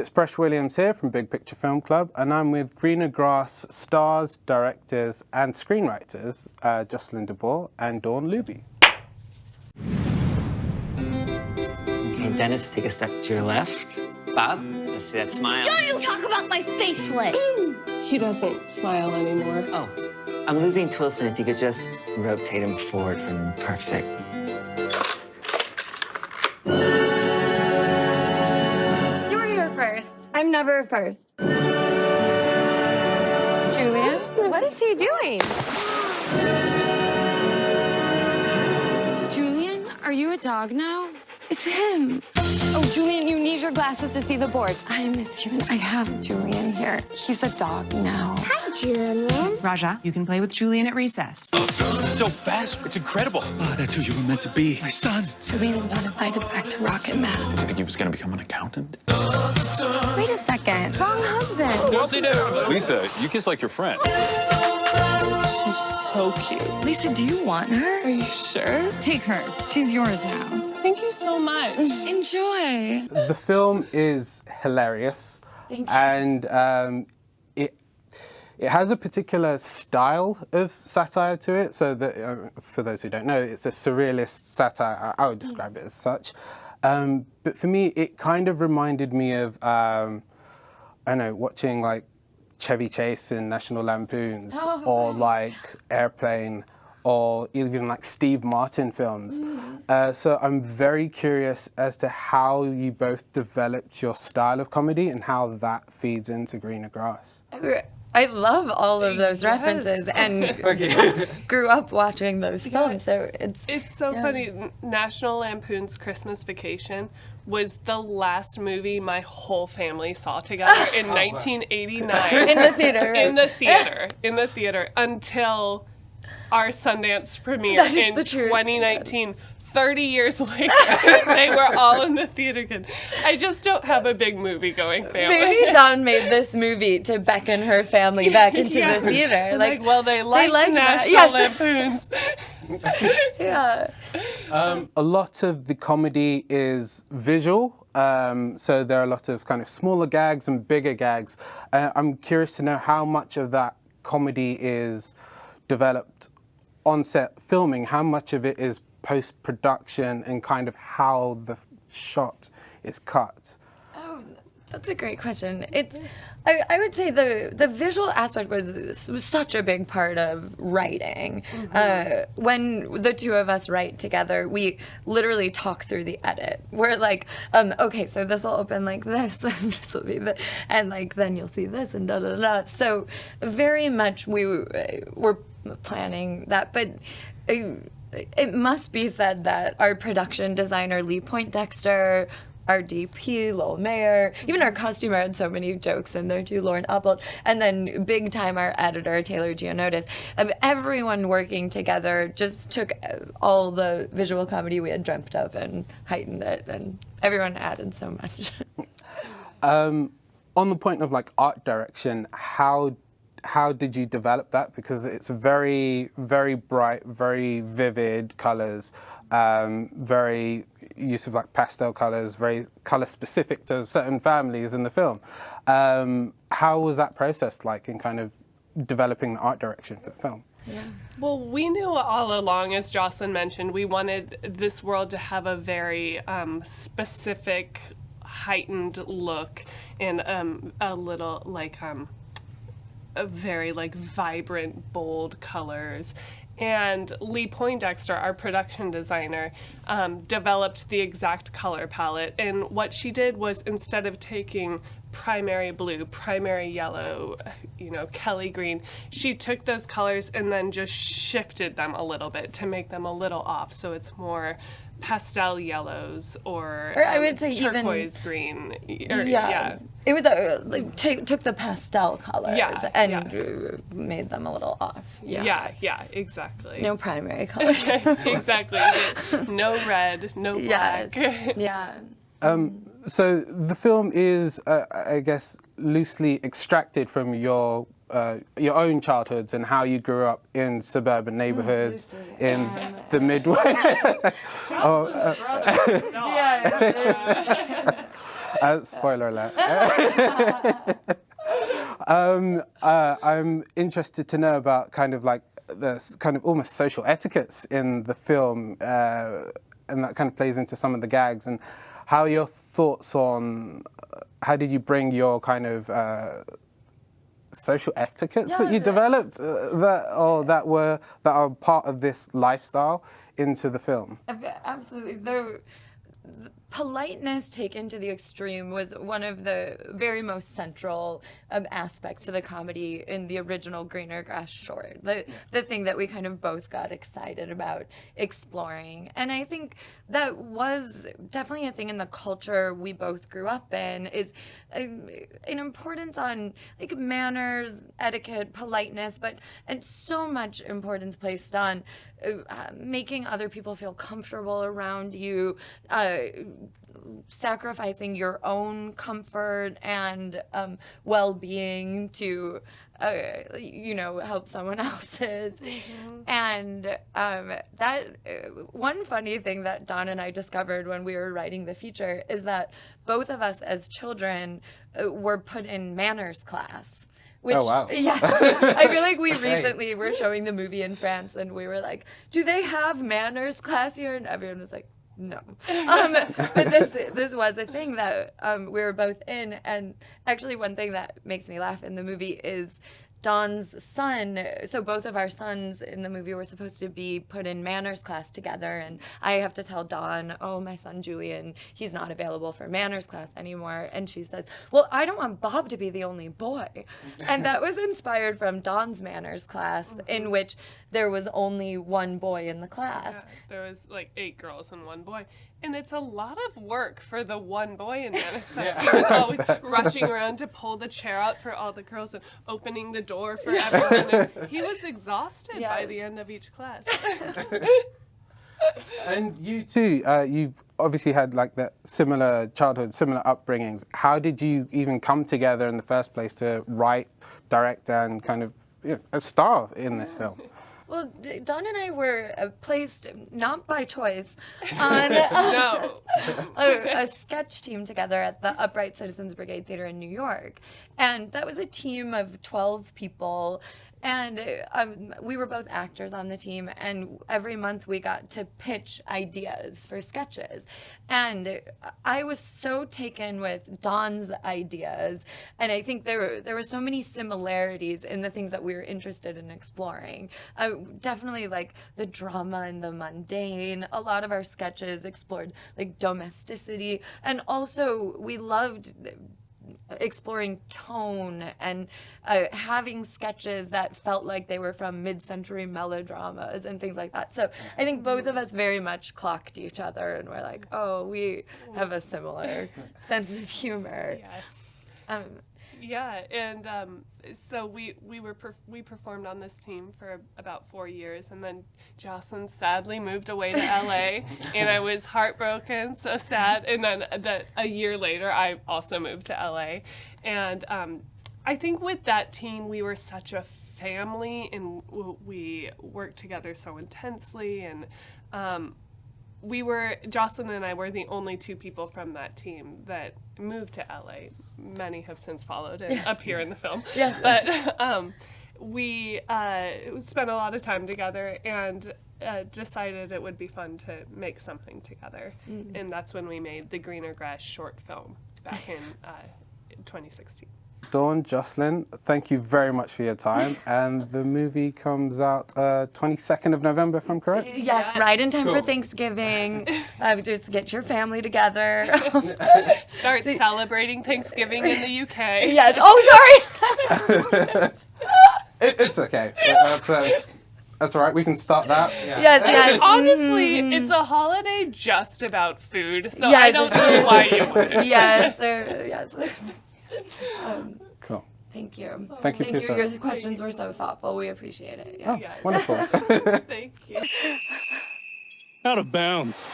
It's Presh Williams here from Big Picture Film Club, and I'm with Greener Grass stars, directors and screenwriters Jocelyn DeBoer and Luebbe. Okay, Dennis, take a step to your left. Bob, let's see that smile. Don't you talk about my facelet! He doesn't smile anymore. Oh, I'm losing Twilson. If you could just rotate him forward for me. Perfect. I'm never first. Julian, what is he doing? Julian, are you a dog now? It's him. Oh, Julian, you need your glasses to see the board. I am Miss Cuban. I have Julian here. He's a dog now. Hi, Julian. Raja, you can play with Julian at recess. So fast. It's incredible. Oh, that's who you were meant to be. My son. Julian's not invited back to Rocket Math. Did you think he was going to become an accountant? Wait a second. Wrong husband. What's he do? Lisa, you kiss like your friend. She's so cute. Lisa, do you want her? Are you sure? Take her. She's yours now. Thank you so much. Enjoy. The film is hilarious. Thank you. And it has a particular style of satire to it. So that, for those who don't know, it's a surrealist satire. I would describe it as such. But for me, it kind of reminded me of, I don't know, watching like Chevy Chase in National Lampoons, or like Airplane, or even like Steve Martin films. So I'm very curious as to how you both developed your style of comedy and how that feeds into Greener Grass. I love all of those references and grew up watching those films, so It's so funny. National Lampoon's Christmas Vacation was the last movie my whole family saw together in 1989. in the theater, right? In the theater, until our Sundance premiere in 2019. 30 years later, they were all in the theater again. I just don't have a big movie-going family. Maybe Dawn made this movie to beckon her family back into the theater. Well, they liked National Lampoons. Yeah. A lot of the comedy is visual, so there are a lot of kind of smaller gags and bigger gags. I'm curious to know how much of that comedy is developed on set filming, how much of it is post-production, and kind of how the shot is cut. Oh, that's a great question. I would say the visual aspect was such a big part of writing. When the two of us write together, we literally talk through the edit. We're like, okay, so this will open like this, and this will be the, and like then you'll see this, and da da da. So very much we were planning that, but. It must be said that our production designer, Lee Poindexter, our DP, Lowell Mayer, even our costumer had so many jokes in there too, Lauren Uppold, and then big time our editor, Taylor Giannotis. Everyone working together just took all the visual comedy we had dreamt of and heightened it, and everyone added so much. On the point of like art direction, how did you develop that? Because it's very, very bright, very vivid colors, very use of like pastel colors, very color specific to certain families in the film. How was that process like in kind of developing the art direction for the film? Yeah. Well, we knew all along, as Jocelyn mentioned, we wanted this world to have a very specific, heightened look and a little like a very like vibrant, bold colors. And Lee Poindexter, our production designer, developed the exact color palette. And what she did was, instead of taking primary blue, primary yellow, Kelly green, she took those colors and then just shifted them a little bit to make them a little off. So it's more pastel yellows or I would say turquoise even, green. It was took the pastel colors and made them a little off. Yeah, exactly. No primary colors. Exactly. No red, no black. Yeah. So the film is, I guess, loosely extracted from your own childhoods and how you grew up in suburban neighborhoods in the Midwest. Spoiler alert. I'm interested to know about kind of like the kind of almost social etiquettes in the film, and that kind of plays into some of the gags, and how your thoughts on how did you bring your kind of social etiquettes that you developed that are part of this lifestyle into the film? Absolutely. The politeness taken to the extreme was one of the very most central aspects to the comedy in the original Greener Grass short. The thing that we kind of both got excited about exploring. And I think that was definitely a thing in the culture we both grew up in, is an importance on like manners, etiquette, politeness, and so much importance placed on making other people feel comfortable around you, sacrificing your own comfort and well-being to, help someone else's. And that one funny thing that Don and I discovered when we were writing the feature is that both of us as children were put in manners class. Which, oh, wow. Yeah, I feel like we recently were showing the movie in France and we were like, do they have manners class here? And everyone was like, no. But this was a thing that we were both in. And actually one thing that makes me laugh in the movie is Don's son, so both of our sons in the movie were supposed to be put in manners class together, and I have to tell Don, oh, my son Julian, he's not available for manners class anymore, and she says, well, I don't want Bob to be the only boy. And that was inspired from Don's manners class, in which there was only one boy in the class. Yeah, there was like 8 girls and 1 boy. And it's a lot of work for the one boy in manners class. He was always rushing around to pull the chair out for all the girls and opening the door for everyone. And he was exhausted by the end of each class. And you too, you obviously had like that similar childhood, similar upbringings. How did you even come together in the first place to write, direct, and kind of star in this film? Well, Don and I were placed, not by choice, on a sketch team together at the Upright Citizens Brigade Theater in New York. And that was a team of 12 people. And we were both actors on the team, and every month we got to pitch ideas for sketches. And I was so taken with Don's ideas, and I think there were so many similarities in the things that we were interested in exploring. Definitely like the drama and the mundane. A lot of our sketches explored like domesticity, and also we loved exploring tone and having sketches that felt like they were from mid-century melodramas and things like that. So I think both of us very much clocked each other and we're like, oh, we have a similar sense of humor. Yes. Yeah, and so we performed on this team for about 4 years, and then Jocelyn sadly moved away to LA, and I was heartbroken, so sad. And then a year later, I also moved to LA, and I think with that team we were such a family, and we worked together so intensely, and Jocelyn and I were the only 2 people from that team that moved to LA. Many have since followed and appear in the film. Yes. But we spent a lot of time together and decided it would be fun to make something together. Mm-hmm. And that's when we made the Greener Grass short film back in 2016. Dawn, Jocelyn, thank you very much for your time. And the movie comes out 22nd of November, if I'm correct? Yes, right in time for Thanksgiving. Just get your family together. Start celebrating Thanksgiving in the UK. Yes. Oh, sorry. It's okay. That's all right. We can start that. Yeah. Yes. Honestly, it's a holiday just about food, so I don't know why you wouldn't. Yes. Yes. Cool. Thank you. Thank you for your time. Your questions were so thoughtful. We appreciate it. Yeah. Oh, wonderful. Thank you. Out of bounds.